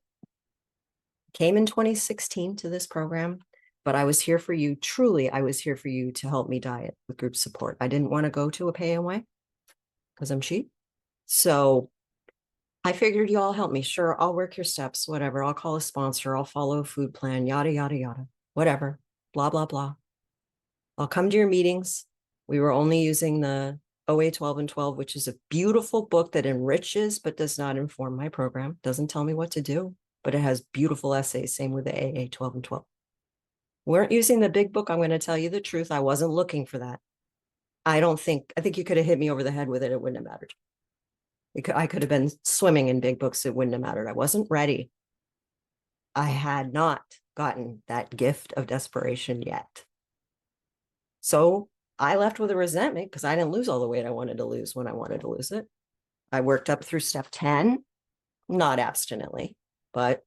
Came in 2016 to this program, but I was here for you. Truly, I was here for you to help me diet with group support. I didn't want to go to a pay-and-way because I'm cheap. So I figured you all help me. Sure, I'll work your steps, whatever. I'll call a sponsor. I'll follow a food plan, yada, yada, yada, whatever, blah, blah, blah. I'll come to your meetings. We were only using the OA 12 and 12, which is a beautiful book that enriches but does not inform my program, doesn't tell me what to do, but it has beautiful essays. Same with the AA 12 and 12. We weren't using the big book. I'm going to tell you the truth. I wasn't looking for that. I think you could have hit me over the head with it. It wouldn't have mattered. I could have been swimming in big books. It wouldn't have mattered. I wasn't ready. I had not gotten that gift of desperation yet. So I left with a resentment because I didn't lose all the weight I wanted to lose when I wanted to lose it. I worked up through step 10, not abstinently, but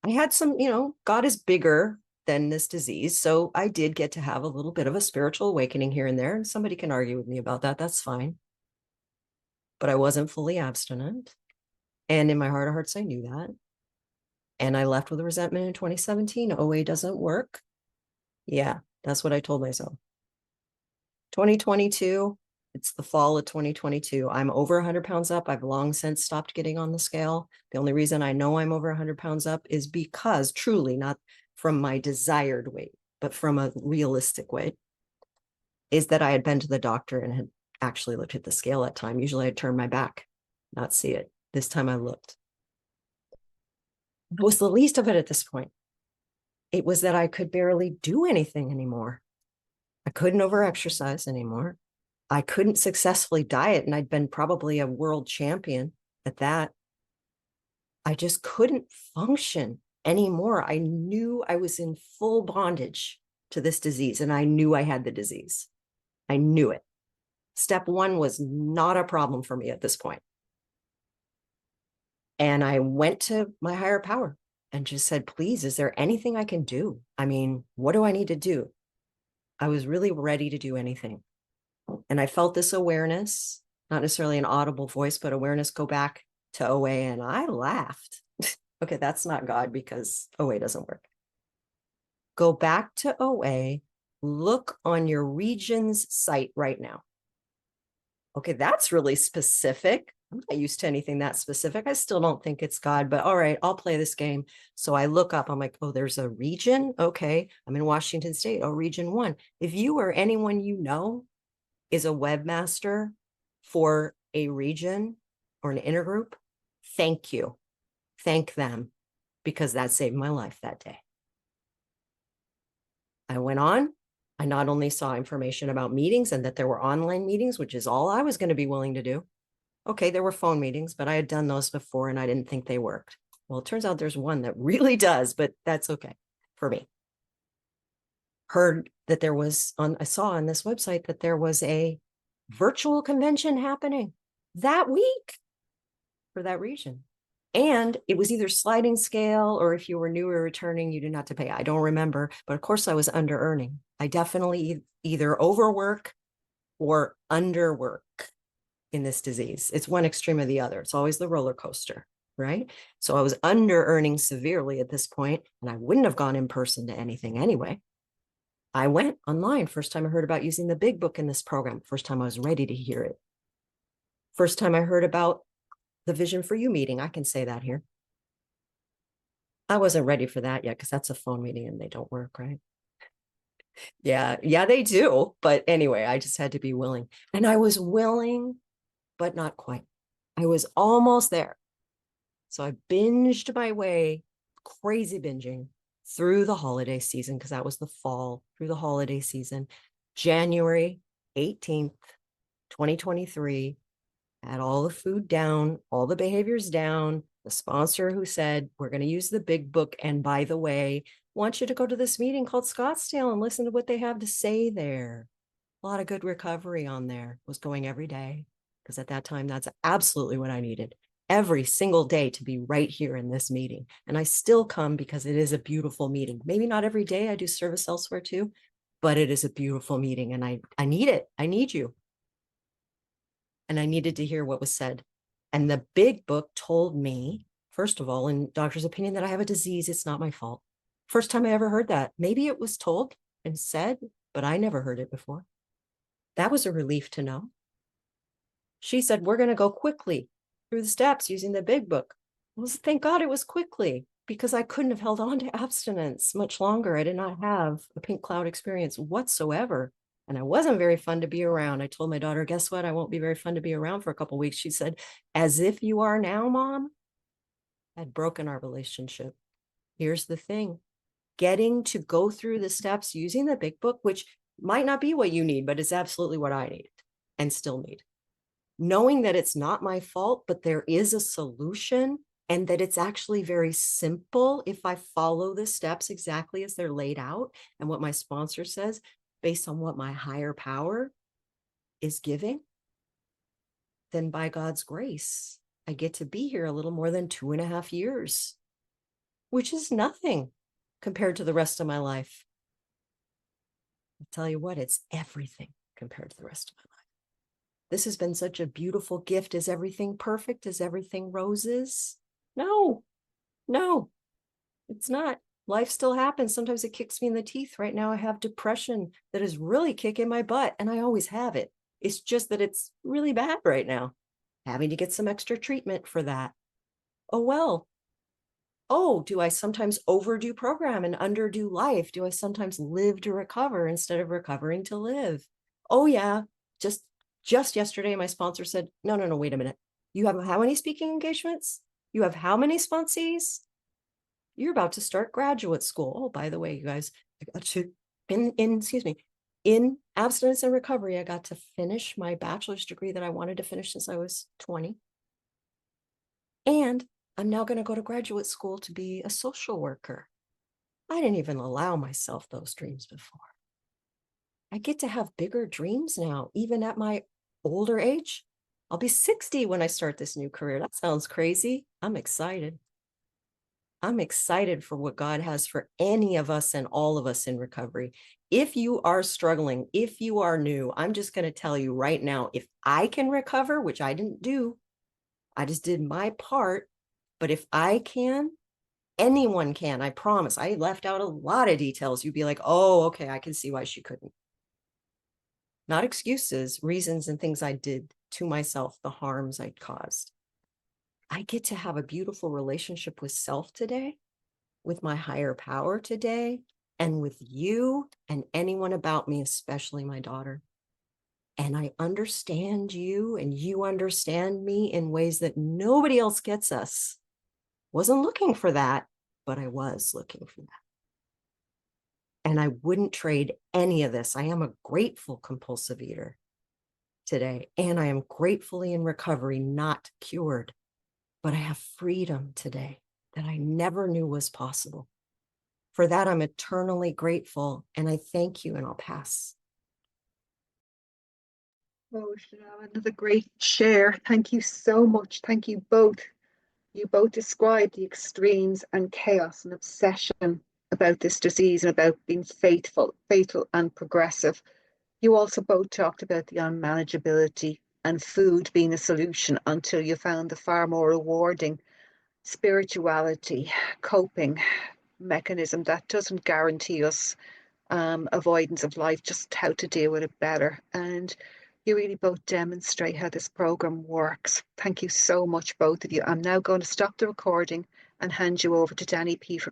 I had some, God is bigger than this disease. So I did get to have a little bit of a spiritual awakening here and there. And somebody can argue with me about that. That's fine. But I wasn't fully abstinent. And in my heart of hearts, I knew that. And I left with a resentment in 2017. OA doesn't work. Yeah, that's what I told myself. 2022, it's the fall of 2022. I'm over 100 pounds up. I've long since stopped getting on the scale. The only reason I know I'm over 100 pounds up is because truly not from my desired weight, but from a realistic weight, is that I had been to the doctor and had actually looked at the scale at time. Usually I'd turn my back, not see it. This time I looked. It was the least of it at this point. It was that I could barely do anything anymore. I couldn't overexercise anymore. I couldn't successfully diet, and I'd been probably a world champion at that. I just couldn't function anymore. I knew I was in full bondage to this disease, and I knew I had the disease. I knew it. Step one was not a problem for me at this point. And I went to my higher power and just said, please, is there anything I can do? I mean, what do I need to do? I was really ready to do anything. And I felt this awareness, not necessarily an audible voice, but awareness go back to OA. And I laughed. Okay, that's not God, because OA doesn't work. Go back to OA, look on your region's site right now. Okay, that's really specific. I'm not used to anything that specific. I still don't think it's God, but all right, I'll play this game. So I look up, I'm like, oh, there's a region. Okay, I'm in Washington State. Oh, region 1. If you or anyone you know is a webmaster for a region or an intergroup, thank you. Thank them, because that saved my life that day. I went on. I not only saw information about meetings and that there were online meetings, which is all I was going to be willing to do. Okay, there were phone meetings, but I had done those before and I didn't think they worked. Well, it turns out there's one that really does, but that's okay for me. Heard that there was I saw on this website that there was a virtual convention happening that week for that region. And it was either sliding scale, or if you were new or returning, you didn't have to pay. I don't remember, but of course I was under earning. I definitely either overwork or underwork in this disease. It's one extreme or the other. It's always the roller coaster, right? So I was under earning severely at this point, and I wouldn't have gone in person to anything anyway. I went online. First time I heard about using the big book in this program. First time I was ready to hear it. First time I heard about the Vision for You meeting. I can say that here. I wasn't ready for that yet, because that's a phone meeting and they don't work, right? Yeah, they do. But anyway, I just had to be willing. And I was willing, but not quite. I was almost there. So I binged my way, crazy binging, through the holiday season, because that was the fall, through the holiday season. January 18th, 2023, had all the food down, all the behaviors down. The sponsor who said, we're going to use the big book. And by the way, want you to go to this meeting called Scottsdale and listen to what they have to say there. A lot of good recovery on there. Was going every day, because at that time, that's absolutely what I needed. Every single day to be right here in this meeting. And I still come because it is a beautiful meeting. Maybe not every day, I do service elsewhere too, but it is a beautiful meeting, and I need it. I need you. And I needed to hear what was said. And the big book told me, first of all, in doctor's opinion, that I have a disease. It's not my fault. First time I ever heard that. Maybe it was told and said, but I never heard it before. That was a relief to know. She said, we're going to go quickly through the steps using the big book. Well, thank God it was quickly, because I couldn't have held on to abstinence much longer. I did not have a pink cloud experience whatsoever. And I wasn't very fun to be around. I told my daughter, guess what? I won't be very fun to be around for a couple of weeks. She said, as if you are now, Mom. I'd broken our relationship. Here's the thing. Getting to go through the steps using the big book, which might not be what you need, but it's absolutely what I need and still need. Knowing that it's not my fault, but there is a solution, and that it's actually very simple if I follow the steps exactly as they're laid out and what my sponsor says, based on what my higher power is giving, then by God's grace, I get to be here a little more than 2.5 years, which is nothing compared to the rest of my life. I'll tell you what, it's everything compared to the rest of my life. This has been such a beautiful gift. Is everything perfect? Is everything roses? No, it's not. Life still happens. Sometimes it kicks me in the teeth. Right now, I have depression that is really kicking my butt, and I always have it. It's just that it's really bad right now. Having to get some extra treatment for that. Oh, well. Oh, do I sometimes overdo program and underdo life? Do I sometimes live to recover instead of recovering to live? Oh, yeah. Just yesterday, my sponsor said, no, wait a minute. You have how many speaking engagements? You have how many sponsees? You're about to start graduate school. Oh, by the way, you guys, I got to, in abstinence and recovery, I got to finish my bachelor's degree that I wanted to finish since I was 20. And I'm now going to go to graduate school to be a social worker. I didn't even allow myself those dreams before. I get to have bigger dreams now, even at my older age. I'll be 60 when I start this new career. That sounds crazy. I'm excited. I'm excited for what God has for any of us and all of us in recovery. If you are struggling, if you are new, I'm just going to tell you right now, if I can recover, which I didn't do, I just did my part. But if I can, anyone can, I promise. I left out a lot of details. You'd be like, oh, okay, I can see why she couldn't. Not excuses, reasons and things I did to myself, the harms I'd caused. I get to have a beautiful relationship with self today, with my higher power today, and with you and anyone about me, especially my daughter. And I understand you and you understand me in ways that nobody else gets us. Wasn't looking for that, but I was looking for that. And I wouldn't trade any of this. I am a grateful compulsive eater today, and I am gratefully in recovery, not cured, but I have freedom today that I never knew was possible. For that, I'm eternally grateful, and I thank you, and I'll pass. Oh, Chanel, another great share. Thank you so much. Thank you both. You both described the extremes and chaos and obsession about this disease and about being fatal and progressive. You also both talked about the unmanageability and food being a solution until you found the far more rewarding spirituality, coping mechanism that doesn't guarantee us avoidance of life, just how to deal with it better. And you really both demonstrate how this program works. Thank you so much, both of you. I'm now going to stop the recording and hand you over to Danny P for